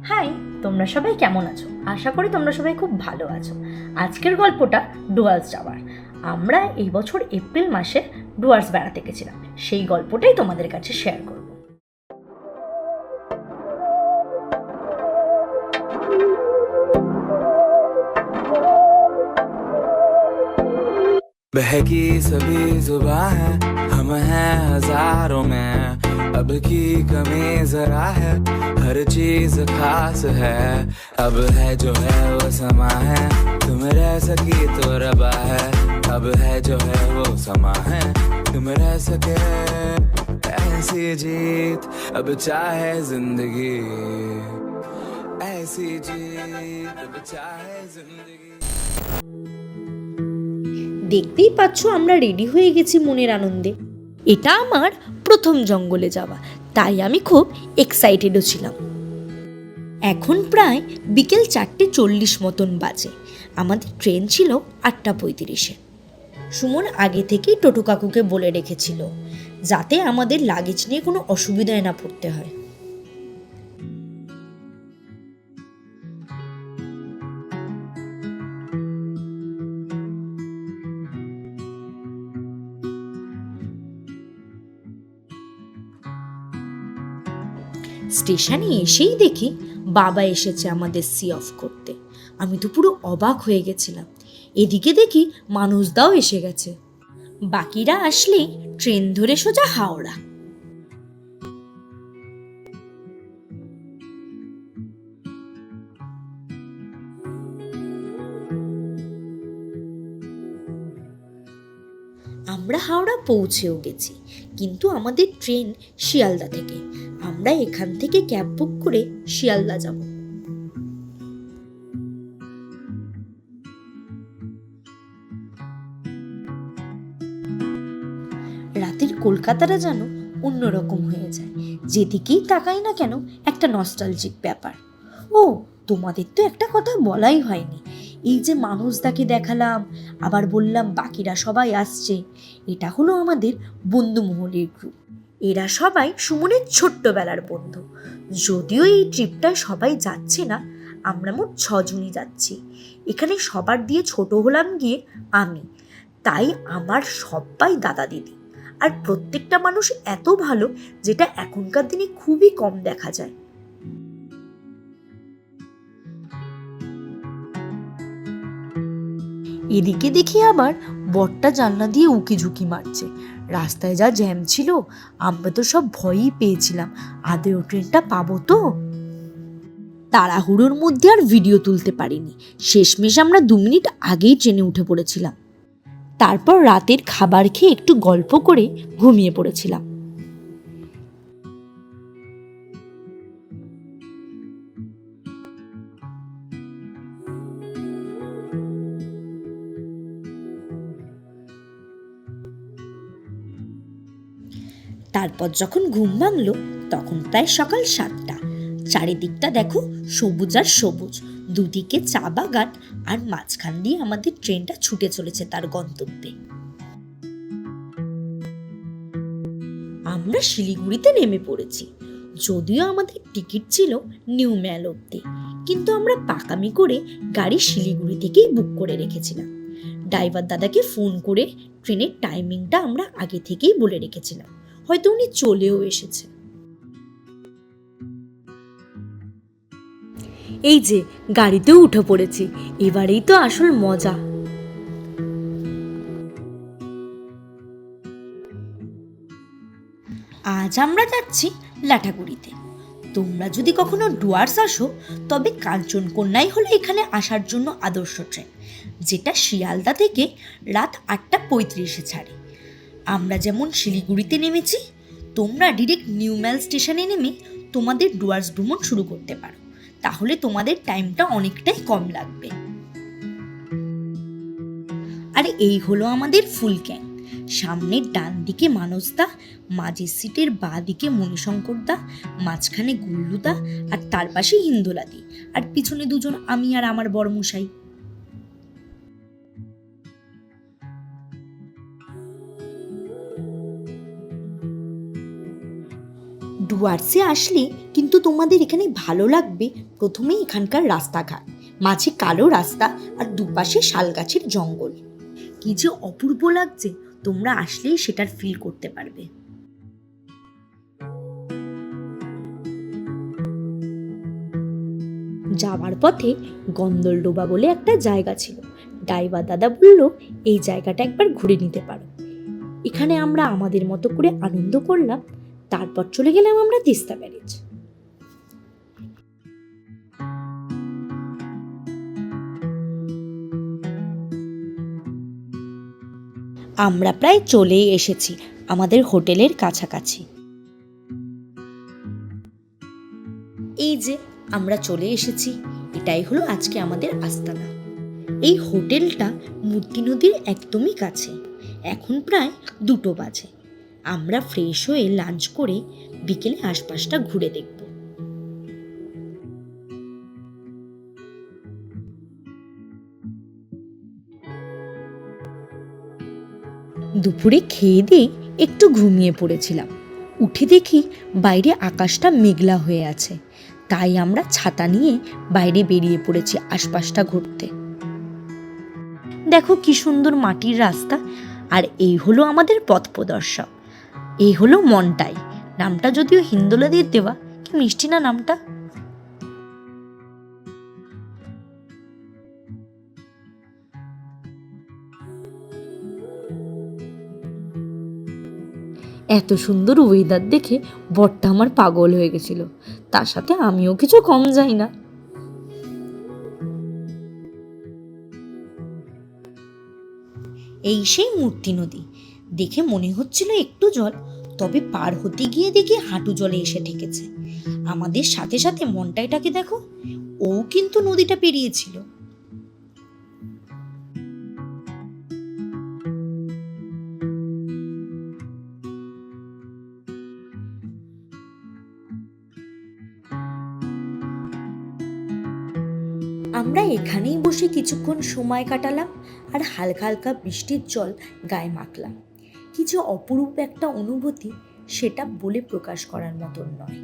High, তোমরা সবাই কেমন আছো? আশা করি তোমরা সবাই খুব ভালো আছো। আজকের গল্পটা ডুয়ার্স যাওয়ার। আমরা এই বছর এপ্রিল মাসে ডুয়ার্স বেড়াতে গেছিলাম, সেই গল্পটাই তোমাদের কাছে শেয়ার করব। बहकी सभी जुबां है, हम हैं हजारों में, अब की कमी जरा है, हर चीज खास है, अब है जो है वो समा है, तुम रह सकी तो रबा है, अब है जो है वो समा है, तुम रह सके ऐसी जीत, अब चाहे जिंदगी ऐसी जीत, अब चाहे जिंदगी। দেখতেই পাচ্ছ আমরা রেডি হয়ে গেছি মনের আনন্দে। এটা আমার প্রথম জঙ্গলে যাওয়া, তাই আমি খুব এক্সাইটেডও ছিলাম। এখন প্রায় বিকেল 4:40 মতন বাজে। আমাদের ট্রেন ছিল 8:35-এ। সুমন আগে থেকেই টোটো কাকুকে বলে রেখেছিল যাতে আমাদের লাগেজ নিয়ে কোনো অসুবিধায় না পড়তে হয়। স্টেশনে এসেই দেখি বাবা এসেছে আমাদের সি অফ করতে। আমি তো পুরো অবাক হয়ে গেছিলাম। এদিকে দেখি মানুষদাও এসে গেছে। বাকিরা আসলেই ট্রেন ধরে সোজা হাওড়া। আমরা হাওড়া পৌঁছেও গেছি, কিন্তু আমাদের ট্রেন শিয়ালদা থেকে। আমরা এখান থেকে ক্যাব বুক করে শিয়ালদা যাব। রাতের কলকাতাটা যেন অন্যরকম হয়ে যায়, যেদিকেই তাকাই না কেন একটা নস্টালজিক ব্যাপার। ও, তোমাদের তো একটা কথা বলাই হয়নি। এই যে মানুষদাকে দেখালাম, আবার বললাম বাকিরা সবাই আসছে, এটা হলো আমাদের বন্ধু মহলের গ্রুপ। এরা সবাই সুমনের ছোট্টবেলার বন্ধু। যদিও এই ট্রিপটায় সবাই যাচ্ছে না, আমরা মোট 6 জনই যাচ্ছি। এখানে সবার দিয়ে ছোট হলাম গিয়ে আমি, তাই আমার সবাই দাদা দিদি। আর প্রত্যেকটা মানুষ এত ভালো, যেটা এখনকার দিনে খুবই কম দেখা যায়। এদিকে দেখি আবার বরটা জানলা দিয়ে উকি ঝুঁকি মারছে। রাস্তায় যা জ্যাম ছিল, আমরা তো সব ভয়ই পেয়েছিলাম আদেও ট্রেনটা পাবো তো। তাড়াহুড়োর মধ্যে আর ভিডিও তুলতে পারিনি। শেষমেশ আমরা 2 মিনিট আগেই ট্রেনে উঠে পড়েছিলাম। তারপর রাতের খাবার খেয়ে একটু গল্প করে ঘুমিয়ে পড়েছিলাম। তারপর যখন ঘুম ভাঙলো তখন প্রায় সকাল 7টা। চারিদিকটা দেখো সবুজ আর সবুজ, দুদিকে চা বাগান, আর মাঝখান দিয়ে আমাদের ট্রেনটা ছুটে চলেছে তার গন্তব্যে। আমরা শিলিগুড়িতে নেমে পড়েছি। যদিও আমাদের টিকিট ছিল নিউ ম্যাল অব্দি, কিন্তু আমরা পাকামি করে গাড়ি শিলিগুড়ি থেকেই বুক করে রেখেছিলাম। ড্রাইভার দাদাকে ফোন করে ট্রেনের টাইমিংটা আমরা আগে থেকেই বলে রেখেছিলাম, হয়তো উনি চলেও এসেছে। এই যে গাড়িতেও উঠে পড়েছি, এবারেই তো আসল মজা। আজ আমরা যাচ্ছি লাটাগুড়িতে। তোমরা যদি কখনো ডুয়ার্স আসো, তবে কাঞ্চনকন্যাই হলো এখানে আসার জন্য আদর্শ ট্রেন, যেটা শিয়ালদা থেকে রাত 8:35-এ ছাড়ে। আমরা যেমন শিলিগুড়িতে নেমেছি, তোমরা ডিরেক্ট নিউ ম্যাল স্টেশনে নেমে তোমাদের ডুয়ার্স ভ্রমণ শুরু করতে পারো। তাহলে তোমাদের টাইমটা অনেকটাই কম লাগবে। আর এই হলো আমাদের ফুল গ্যাং। সামনের ডান দিকে মানসদা, মাঝের সিটের বাঁ দিকে মণিশঙ্করদা, মাঝখানে গুল্লুদা, আর তার পাশে হিন্দোলাদি, আর পিছনে 2 জন আমি আর আমার বড়মশাই। ডুয়ার্সে আসলে কিন্তু তোমাদের এখানে ভালো লাগবে। প্রথমেই এখানকার রাস্তাঘাট, মাঝে কালো রাস্তা আর দুপাশে শাল গাছের জঙ্গল। কি যে অপূর্ব লাগছে, তোমরা আসলেই সেটার ফিল করতে পারবে। যাওয়ার পথে গন্দলডোবা বলে একটা জায়গা ছিল। ড্রাইভার দাদা বলল এই জায়গাটা একবার ঘুরে নিতে পারো। এখানে আমরা আমাদের মতো করে আনন্দ করলাম। তারপর চলে গেলাম আমরা তিস্তা ব্যারেজ। আমরা প্রায় চলেই এসেছি আমাদের হোটেলের কাছাকাছি। এই যে আমরা চলে এসেছি, এটাই হলো আজকে আমাদের আস্তানা। এই হোটেলটা মূর্তি নদীর একদমই কাছে। এখন প্রায় 2টো বাজে। আমরা ফ্রেশ হয়ে লাঞ্চ করে বিকেলে আশপাশটা ঘুরে দেখব। দুপুরে খেয়ে দিয়ে একটু ঘুমিয়ে পড়েছিলাম। উঠে দেখি বাইরে আকাশটা মেঘলা হয়ে আছে, তাই আমরা ছাতা নিয়ে বাইরে বেরিয়ে পড়েছি আশপাশটা ঘুরতে। দেখো কি সুন্দর মাটির রাস্তা। আর এই হলো আমাদের পথ প্রদর্শক, এই হলো মন্টাই। নামটা যদিও হিন্দোলাদের দেওয়া, কি মিষ্টি না নামটা। এত সুন্দর ওয়েদার দেখে বরটা আমার পাগল হয়ে গেছিল, তার সাথে আমিও কিছু কম যাই না। এই সেই মূর্তি নদী। দেখে মনে হচ্ছিল একটু জল, তবে পার হতে গিয়ে দেখি হাঁটু জলে এসে ঠেকেছে। আমাদের সাথে সাথে মন্টাইটাকে দেখো, ও কিন্তু নদীটা পেরিয়েছিল। আমরা এখানেই বসে কিছুক্ষণ সময় কাটালাম আর হালকা হালকা বৃষ্টির জল গায়ে মাখলাম। কি যে অপরূপ একটা অনুভূতি, সেটা বলে প্রকাশ করার মতন নয়।